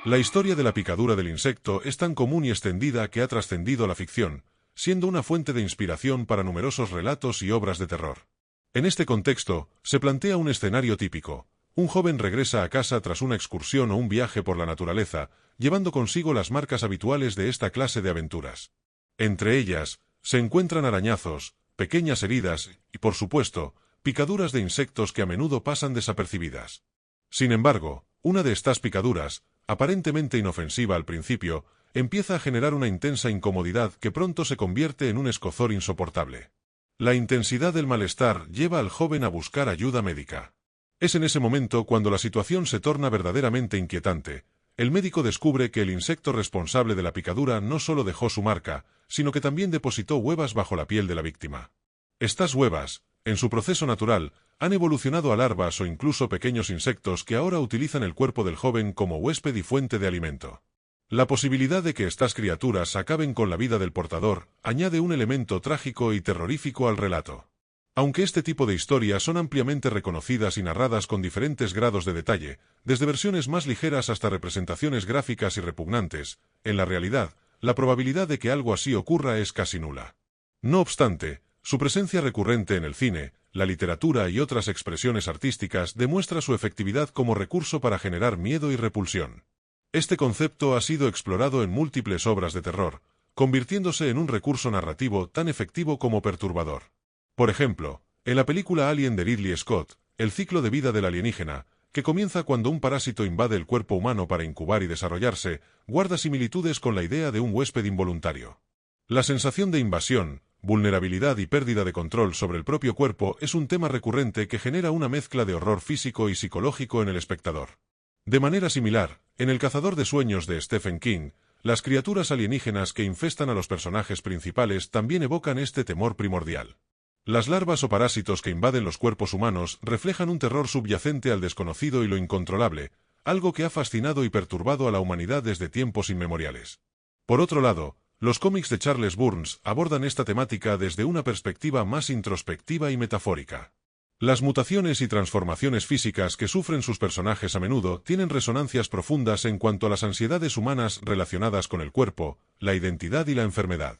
La historia de la picadura del insecto es tan común y extendida que ha trascendido la ficción, siendo una fuente de inspiración para numerosos relatos y obras de terror. En este contexto, se plantea un escenario típico. Un joven regresa a casa tras una excursión o un viaje por la naturaleza, llevando consigo las marcas habituales de esta clase de aventuras. Entre ellas, se encuentran arañazos, pequeñas heridas y, por supuesto, picaduras de insectos que a menudo pasan desapercibidas. Sin embargo, una de estas picaduras, aparentemente inofensiva al principio, empieza a generar una intensa incomodidad que pronto se convierte en un escozor insoportable. La intensidad del malestar lleva al joven a buscar ayuda médica. Es en ese momento cuando la situación se torna verdaderamente inquietante. El médico descubre que el insecto responsable de la picadura no solo dejó su marca, sino que también depositó huevas bajo la piel de la víctima. Estas huevas, en su proceso natural, han evolucionado a larvas o incluso pequeños insectos que ahora utilizan el cuerpo del joven como huésped y fuente de alimento. La posibilidad de que estas criaturas acaben con la vida del portador añade un elemento trágico y terrorífico al relato. Aunque este tipo de historias son ampliamente reconocidas y narradas con diferentes grados de detalle, desde versiones más ligeras hasta representaciones gráficas y repugnantes, en la realidad, la probabilidad de que algo así ocurra es casi nula. No obstante, su presencia recurrente en el cine, la literatura y otras expresiones artísticas demuestra su efectividad como recurso para generar miedo y repulsión. Este concepto ha sido explorado en múltiples obras de terror, convirtiéndose en un recurso narrativo tan efectivo como perturbador. Por ejemplo, en la película Alien de Ridley Scott, el ciclo de vida del alienígena, que comienza cuando un parásito invade el cuerpo humano para incubar y desarrollarse, guarda similitudes con la idea de un huésped involuntario. La sensación de invasión, vulnerabilidad y pérdida de control sobre el propio cuerpo es un tema recurrente que genera una mezcla de horror físico y psicológico en el espectador. De manera similar, en El cazador de sueños de Stephen King, las criaturas alienígenas que infestan a los personajes principales también evocan este temor primordial. Las larvas o parásitos que invaden los cuerpos humanos reflejan un terror subyacente al desconocido y lo incontrolable, algo que ha fascinado y perturbado a la humanidad desde tiempos inmemoriales. Por otro lado, los cómics de Charles Burns abordan esta temática desde una perspectiva más introspectiva y metafórica. Las mutaciones y transformaciones físicas que sufren sus personajes a menudo tienen resonancias profundas en cuanto a las ansiedades humanas relacionadas con el cuerpo, la identidad y la enfermedad.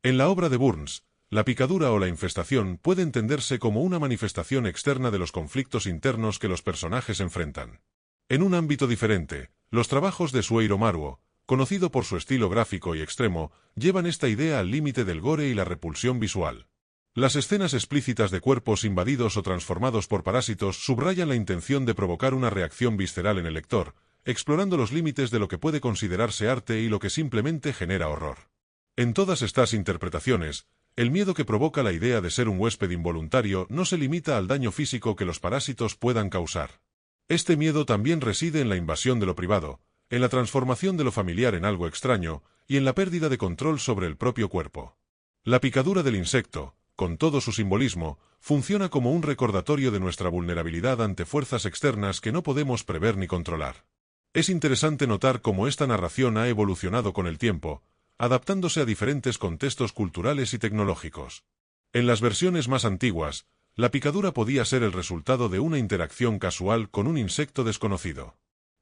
En la obra de Burns, la picadura o la infestación puede entenderse como una manifestación externa de los conflictos internos que los personajes enfrentan. En un ámbito diferente, los trabajos de Shueiro Maruo, conocido por su estilo gráfico y extremo, llevan esta idea al límite del gore y la repulsión visual. Las escenas explícitas de cuerpos invadidos o transformados por parásitos subrayan la intención de provocar una reacción visceral en el lector, explorando los límites de lo que puede considerarse arte y lo que simplemente genera horror. En todas estas interpretaciones, el miedo que provoca la idea de ser un huésped involuntario no se limita al daño físico que los parásitos puedan causar. Este miedo también reside en la invasión de lo privado, en la transformación de lo familiar en algo extraño y en la pérdida de control sobre el propio cuerpo. La picadura del insecto, con todo su simbolismo, funciona como un recordatorio de nuestra vulnerabilidad ante fuerzas externas que no podemos prever ni controlar. Es interesante notar cómo esta narración ha evolucionado con el tiempo, adaptándose a diferentes contextos culturales y tecnológicos. En las versiones más antiguas, la picadura podía ser el resultado de una interacción casual con un insecto desconocido.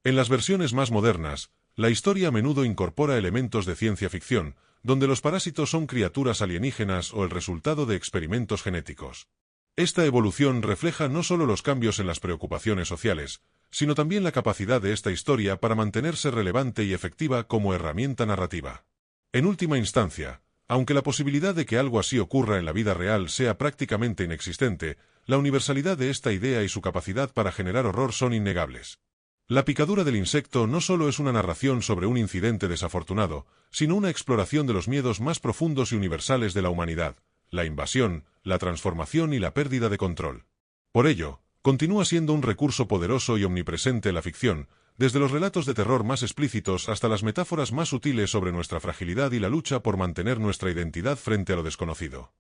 En las versiones más modernas, la historia a menudo incorpora elementos de ciencia ficción, donde los parásitos son criaturas alienígenas o el resultado de experimentos genéticos. Esta evolución refleja no solo los cambios en las preocupaciones sociales, sino también la capacidad de esta historia para mantenerse relevante y efectiva como herramienta narrativa. En última instancia, aunque la posibilidad de que algo así ocurra en la vida real sea prácticamente inexistente, la universalidad de esta idea y su capacidad para generar horror son innegables. La picadura del insecto no solo es una narración sobre un incidente desafortunado, sino una exploración de los miedos más profundos y universales de la humanidad, la invasión, la transformación y la pérdida de control. Por ello, continúa siendo un recurso poderoso y omnipresente en la ficción, desde los relatos de terror más explícitos hasta las metáforas más sutiles sobre nuestra fragilidad y la lucha por mantener nuestra identidad frente a lo desconocido.